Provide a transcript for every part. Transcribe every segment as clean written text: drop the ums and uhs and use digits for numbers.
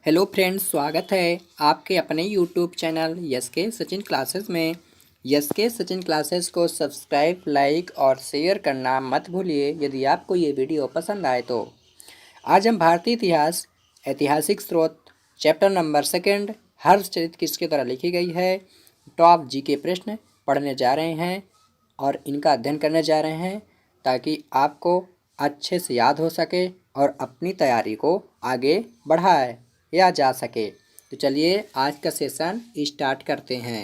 Hello friends, स्वागत है आपके अपने यूट्यूब चैनल यस के सचिन क्लासेस में। यस के सचिन क्लासेस को सब्सक्राइब, लाइक और शेयर करना मत भूलिए यदि आपको ये वीडियो पसंद आए तो। आज हम भारतीय इतिहास ऐतिहासिक स्रोत चैप्टर नंबर 2 हर्षचरित किसके द्वारा लिखी गई है, टॉप जी के प्रश्न पढ़ने जा रहे हैं और इनका अध्ययन करने जा रहे हैं ताकि आपको अच्छे से याद हो सके और अपनी तैयारी को आगे बढ़ाए या जा सके। तो चलिए आज का सेशन स्टार्ट करते हैं।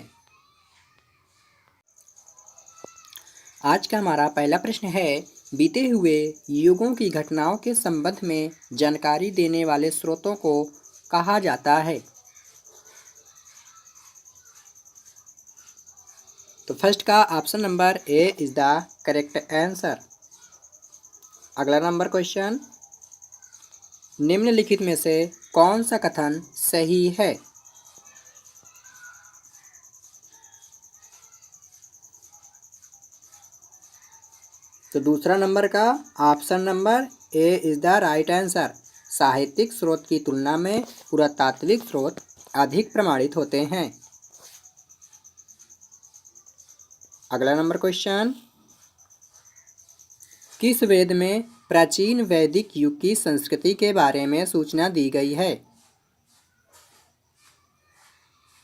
आज का हमारा पहला प्रश्न है, बीते हुए युगों की घटनाओं के संबंध में जानकारी देने वाले स्रोतों को कहा जाता है। तो फर्स्ट का option number A is the correct answer. अगला नंबर क्वेश्चन, निम्नलिखित में से कौन सा कथन सही है। तो दूसरा नंबर का option number A is the right answer. साहित्यिक स्रोत की तुलना में पुरातात्विक स्रोत अधिक प्रमाणित होते हैं। अगला नंबर क्वेश्चन, किस वेद में प्राचीन वैदिक युग की संस्कृति के बारे में सूचना दी गई है।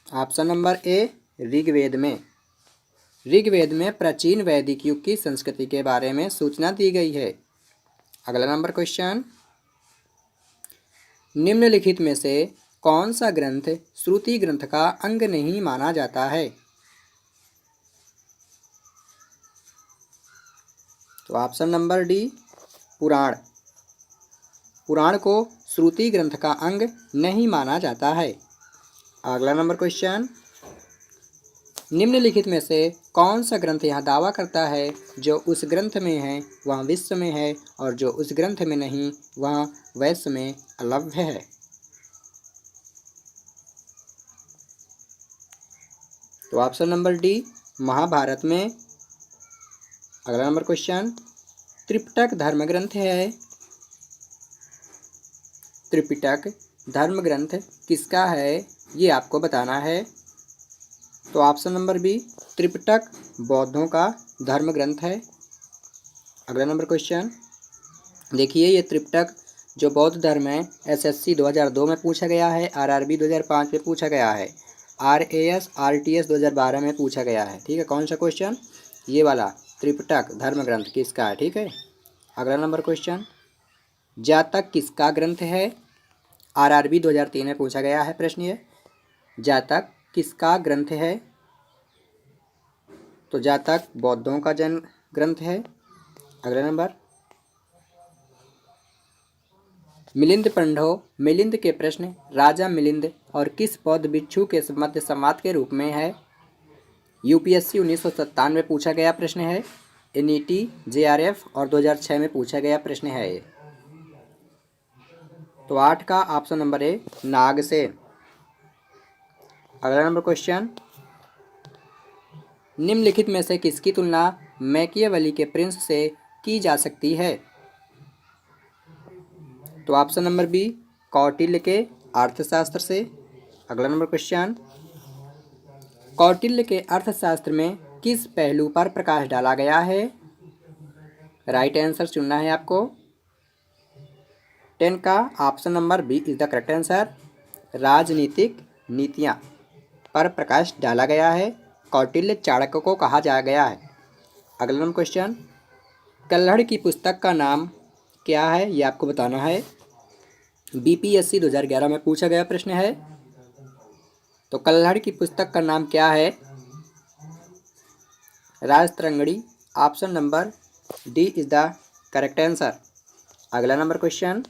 ऑप्शन नंबर ए ऋग्वेद में। ऋग्वेद में प्राचीन वैदिक युग की संस्कृति के बारे में सूचना दी गई है। अगला नंबर क्वेश्चन, निम्नलिखित में से कौन सा ग्रंथ श्रुति ग्रंथ का अंग नहीं माना जाता है। तो ऑप्शन नंबर डी पुराण। पुराण को श्रुति ग्रंथ का अंग नहीं माना जाता है। अगला नंबर क्वेश्चन, निम्नलिखित में से कौन सा ग्रंथ यह दावा करता है जो उस ग्रंथ में है वह विश्व में है और जो उस ग्रंथ में नहीं वह वैश्व में अलभ्य है। तो ऑप्शन नंबर डी महाभारत में। अगला नंबर क्वेश्चन, त्रिपिटक धर्म ग्रंथ है। त्रिपिटक धर्म ग्रंथ किसका है ये आपको बताना है। तो ऑप्शन नंबर बी त्रिपिटक बौद्धों का धर्म ग्रंथ है। अगला नंबर क्वेश्चन, देखिए ये त्रिपिटक जो बौद्ध धर्म है एसएससी 2002 में पूछा गया है, आरआरबी 2005 में पूछा गया है, आरएएस आरटीएस 2012 में पूछा गया है। ठीक है, कौन सा क्वेश्चन, ये वाला त्रिपिटक धर्म ग्रंथ किसका है। ठीक है, अगला नंबर क्वेश्चन, जातक किसका ग्रंथ है। आरआरबी 2003 में पूछा गया है प्रश्न ये, जातक किसका ग्रंथ है। तो जातक बौद्धों का जन्म ग्रंथ है। अगला नंबर, मिलिंद पंडव मिलिंद के प्रश्न राजा मिलिंद और किस बौद्ध भिक्षु के मध्य संवाद के रूप में है। यूपीएससी 1997 में पूछा गया प्रश्न है, एनईटी जेआरएफ और 2006 में पूछा गया प्रश्न है ये। तो 8 का ऑप्शन नंबर ए नागसेन। अगला नंबर क्वेश्चन, निम्नलिखित में से किसकी तुलना मैकियावेली के प्रिंस से की जा सकती है। तो ऑप्शन नंबर बी कौटिल्य के अर्थशास्त्र से। अगला नंबर क्वेश्चन, कौटिल्य के अर्थशास्त्र में किस पहलू पर प्रकाश डाला गया है। राइट आंसर चुनना है आपको। 10 का option number B is the correct answer. राजनीतिक नीतियाँ पर प्रकाश डाला गया है। कौटिल्य चाणक्य को कहा जा गया है। अगला नंबर क्वेश्चन, कल्हड़ की पुस्तक का नाम क्या है ये आपको बताना है। बीपीएससी 2011 में पूछा गया प्रश्न है। तो कल्हड़ की पुस्तक का नाम क्या है। Rajatarangini. Option number D is the correct answer. अगला नंबर क्वेश्चन,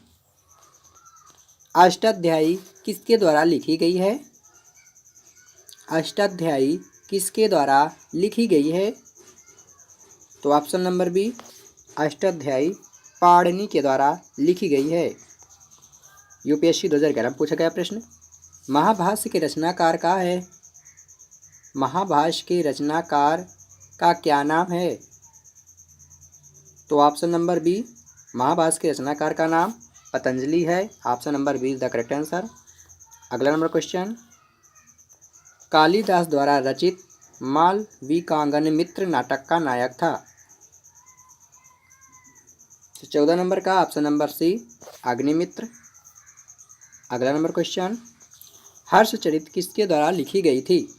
अष्टाध्यायी किसके द्वारा लिखी गई है। अष्टाध्यायी किसके द्वारा लिखी गई है। तो option number B Ashtadhyayi Panini के द्वारा लिखी गई है। यूपीएससी 2011 में पूछा गया प्रश्न, महाभाष्य के रचनाकार का है। महाभाष्य के रचनाकार का क्या नाम है। तो ऑप्शन नंबर बी महाभाष्य के रचनाकार का नाम पतंजलि है। Option number B is the correct answer. अगला नंबर क्वेश्चन, कालिदास द्वारा रचित मालविकांगन मित्र नाटक का नायक था। तो 14 नंबर का ऑप्शन नंबर सी अग्निमित्र। अगला नंबर क्वेश्चन, हर्षचरित किसके द्वारा लिखी गई थी?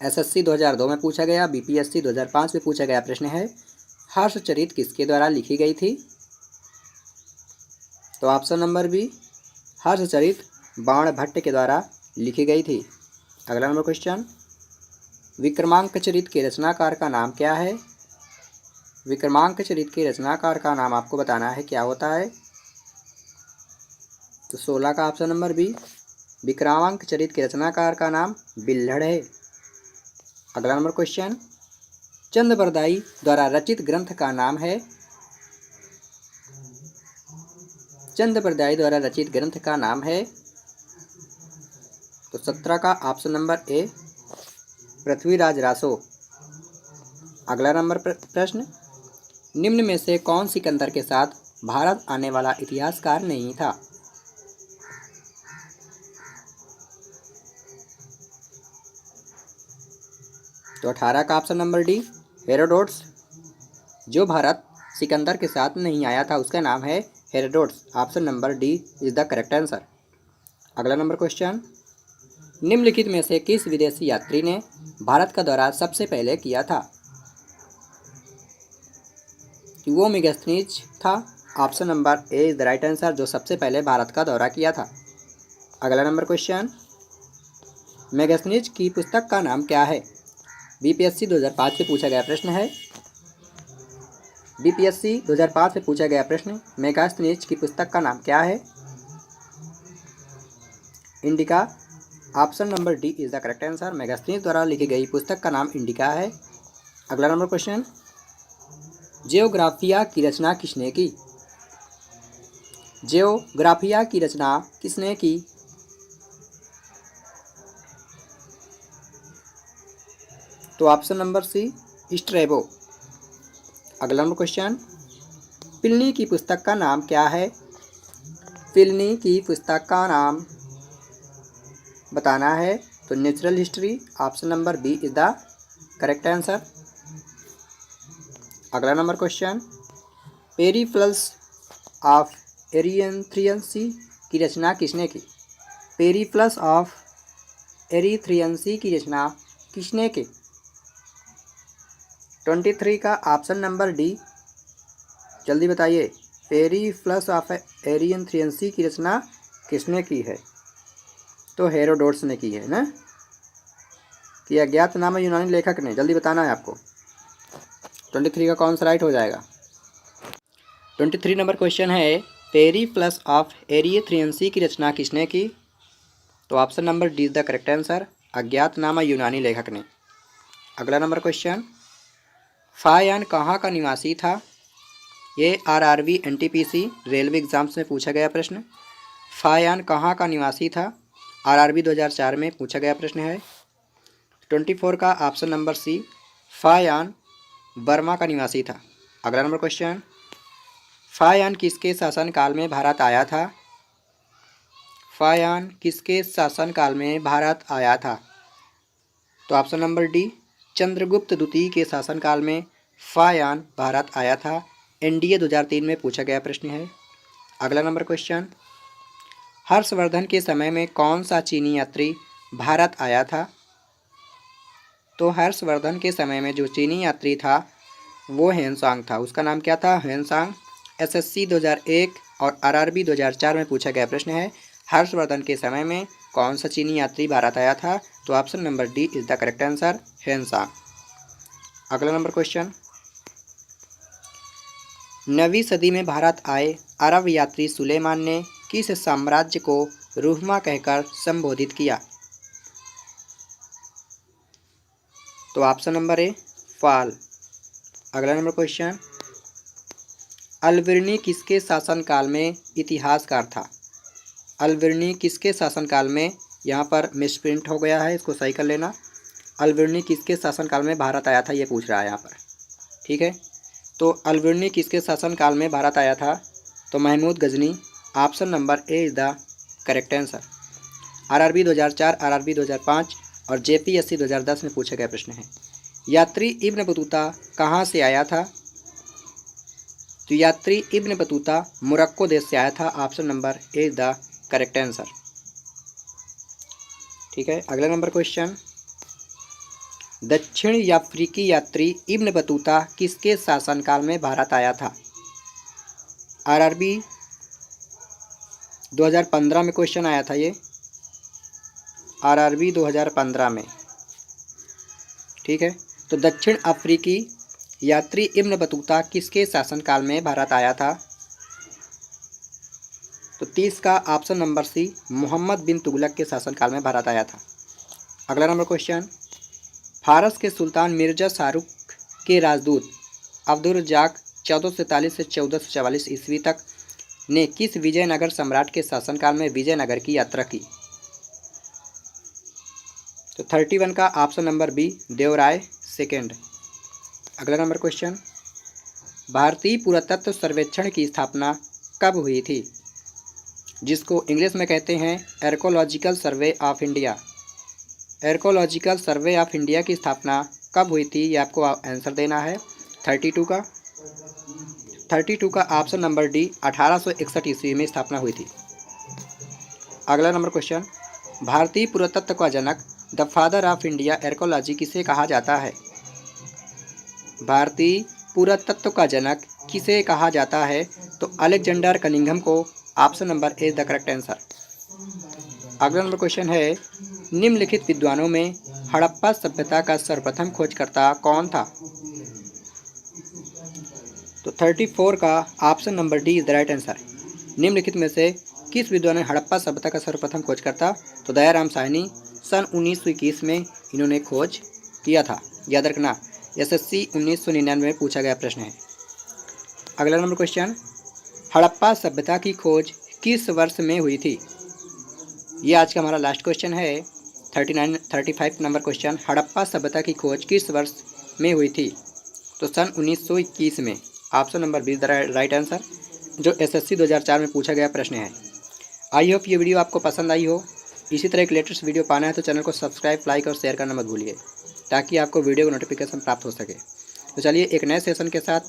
एसएससी 2002 में पूछा गया, बीपीएससी 2005 में पूछा गया प्रश्न है, हर्षचरित किसके द्वारा लिखी गई थी? तो option number B Harshacharita Banabhatta के द्वारा लिखी गई थी। अगला नंबर क्वेश्चन, विक्रमांकचरित के रचनाकार का नाम क्या है? विक्रमांकचरित के रचनाकार का नाम आपको बताना है, क्या होता है? तो 16 का ऑप्शन नंबर बी विक्रमांकचरित के रचनाकार का नाम बिल्हड़ है। अगला नंबर क्वेश्चन, चंदबरदाई द्वारा रचित ग्रंथ का नाम है? चंदबरदाई द्वारा रचित ग्रंथ का नाम है? तो 17 का ऑप्शन नंबर ए पृथ्वीराज रासो। अगला नंबर प्रश्न, निम्न में से कौन सिकंदर के साथ भारत आने वाला इतिहासकार नहीं था? तो 18 का ऑप्शन नंबर डी हेरोडोट्स। जो भारत सिकंदर के साथ नहीं आया था उसका नाम है Herodotus. Option number D is the correct answer. अगला नंबर क्वेश्चन, निम्नलिखित में से किस विदेशी यात्री ने भारत का दौरा सबसे पहले किया था? वो मेगास्थनीज था। Option number A is the right answer, जो सबसे पहले भारत का दौरा किया था। अगला नंबर क्वेश्चन, मेगास्थनीज की पुस्तक का नाम क्या है? बीपीएससी 2005 से पूछा गया प्रश्न है। बीपीएससी 2005 से पूछा गया प्रश्न, मेगास्थनीज की पुस्तक का नाम क्या है? Indica. Option number D is the correct answer. Megasthenes द्वारा लिखी गई पुस्तक का नाम इंडिका है। अगला नंबर क्वेश्चन, जियोग्राफिया की रचना किसने की? जियोग्राफिया की रचना किसने की? तो ऑप्शन नंबर सी स्ट्रैबो। अगला नंबर क्वेश्चन, प्लिनी की पुस्तक का नाम क्या है? प्लिनी की पुस्तक का नाम बताना है। तो natural history. Option number B is the correct answer. अगला number question, Periplus of Erythraean Sea की रचना किसने की? पेरिप्लस ऑफ एरिथ्रियन सी की रचना किसने की? 23 का ऑप्शन नंबर डी, जल्दी बताइए, पेरिप्लस ऑफ एरिथ्रियन सी की रचना किसने की है? तो हेरोडोट्स ने की है ना, कि अज्ञात नाम है यूनानी लेखक ने, जल्दी बताना है आपको। 23 का कौन सा राइट हो जाएगा? 23 नंबर क्वेश्चन है, पेरिप्लस ऑफ एरिथ्रियन सी की रचना किसने की? तो option number D is the correct answer, अज्ञात नाम है यूनानी लेखक ने। अगला नंबर क्वेश्चन, फायान कहाँ का निवासी था? ये आरआरबी एनटीपीसी रेलवे एग्जाम्स में पूछा गया प्रश्न। फायान कहाँ का निवासी था? आरआरबी 2004 में पूछा गया प्रश्न है। 24 का option number C Fahien Burma का निवासी था। अगला नंबर क्वेश्चन, फायान किसके शासनकाल में भारत आया था? फायान किसके शासनकाल में भारत आया था? तो ऑप्शन नंबर डी चंद्रगुप्त द्वितीय के शासनकाल में फायान भारत आया था। एनडीए 2003 में पूछा गया प्रश्न है। अगला नंबर क्वेश्चन, हर्षवर्धन के समय में कौन सा चीनी यात्री भारत आया था? तो हर्षवर्धन के समय में जो चीनी यात्री था वो हेनसांग था। उसका नाम क्या था? हेनसांग। एसएससी 2001 और आरआरबी 2004 में पूछा गया प्रश्न है, हर्षवर्धन के समय में कौन सा चीनी यात्री भारत आया था? तो option number D is the correct answer, Hiuen Tsang. अगला नंबर क्वेश्चन, 9वीं सदी में भारत आए अरब यात्री सुलेमान ने किस साम्राज्य को रूहमा कहकर संबोधित किया? तो ऑप्शन नंबर ए फाल। अगला नंबर क्वेश्चन, अल-बिरनी किसके शासनकाल में इतिहासकार था? अल-बिरनी किसके शासनकाल में, यहाँ पर मिसप्रिंट हो गया है, इसको सही कर लेना। अल-बिरनी किसके शासनकाल में भारत आया था, ये पूछ रहा है यहाँ पर, ठीक है। तो अल-बिरनी किसके शासनकाल में भारत आया था? तो Mahmud Ghazni. Option number A is the correct answer. RRB 2004, RRB 2005 और जेपीएससी 2010 में पूछा गया प्रश्न है। यात्री इब्न बतूता कहाँ से आया था? तो यात्री इब्न बतूता मोरक्को देश से आया था। Option number A is the correct answer. ठीक है, अगला नंबर क्वेश्चन, दक्षिण अफ्रीकी यात्री इब्न बतूता किसके शासनकाल में भारत आया था? आरआरबी 2015 में क्वेश्चन आया था ये, आरआरबी 2015 में। ठीक है, तो दक्षिण अफ्रीकी यात्री इब्न बतूता किसके शासनकाल में भारत आया था? तो 30 का ऑप्शन नंबर सी, मोहम्मद बिन तुगलक के शासनकाल में भारत आया था। अगला नंबर क्वेश्चन, फारस के सुल्तान मिर्जा शाहरुख के राजदूत अब्दुल रज्जाक 1443 से 1444 ईस्वी तक ने किस विजयनगर सम्राट के शासनकाल में विजयनगर की यात्रा की? तो 31 का option number B, Devaraya second. अगला नंबर क्वेश्चन, भारतीय पुरातत्व सर्वेक्षण की स्थापना कब हुई थी? जिसको इंग्लिश में कहते हैं archaeological survey of India. Archaeological survey of India की स्थापना कब हुई थी, ये आपको आंसर देना है। 32 का ऑप्शन नंबर डी, 1861 ईस्वी में स्थापना हुई थी। अगला नंबर क्वेश्चन, भारतीय पुरातत्व का जनक the father of India archaeology किसे कहा जाता है? भारतीय पुरातत्व का जनक किसे कहा जाता है? तो अलेक्जेंडर कनिंघम को। Option number A the correct answer. अगला नंबर क्वेश्चन है, निम्नलिखित विद्वानों में हड़प्पा सभ्यता का सर्वप्रथम खोजकर्ता कौन था? तो 34 का option number D is the right answer. निम्नलिखित में से किस विद्वान ने हड़प्पा सभ्यता का सर्वप्रथम खोज करता? तो दयाराम साहनी सन 1921 में इन्होंने खोज किया था। याद रखना, एसएससी 1999 में पूछा गया प्रश्न है। अगला नंबर क्वेश्चन, हड़प्पा सभ्यता की खोज किस वर्ष में हुई थी? ये आज का हमारा लास्ट क्वेश्चन है। 35 नंबर क्वेश्चन, हड़प्पा सभ्यता की खोज किस वर्ष में हुई थी? तो सन 1921 में। Option number be the right answer, जो एसएससी 2004 में पूछा गया प्रश्न है। आई होप ये वीडियो आपको पसंद आई हो। इसी तरह एक लेटेस्ट वीडियो पाना है तो चैनल को सब्सक्राइब, लाइक और शेयर करना मत भूलिए, ताकि आपको वीडियो का नोटिफिकेशन प्राप्त हो सके। तो चलिए एक नए सेशन के साथ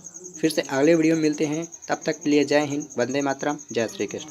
फिर से अगले वीडियो में मिलते हैं। तब तक के लिए जय हिंद, वंदे मातरम, जय श्री कृष्ण।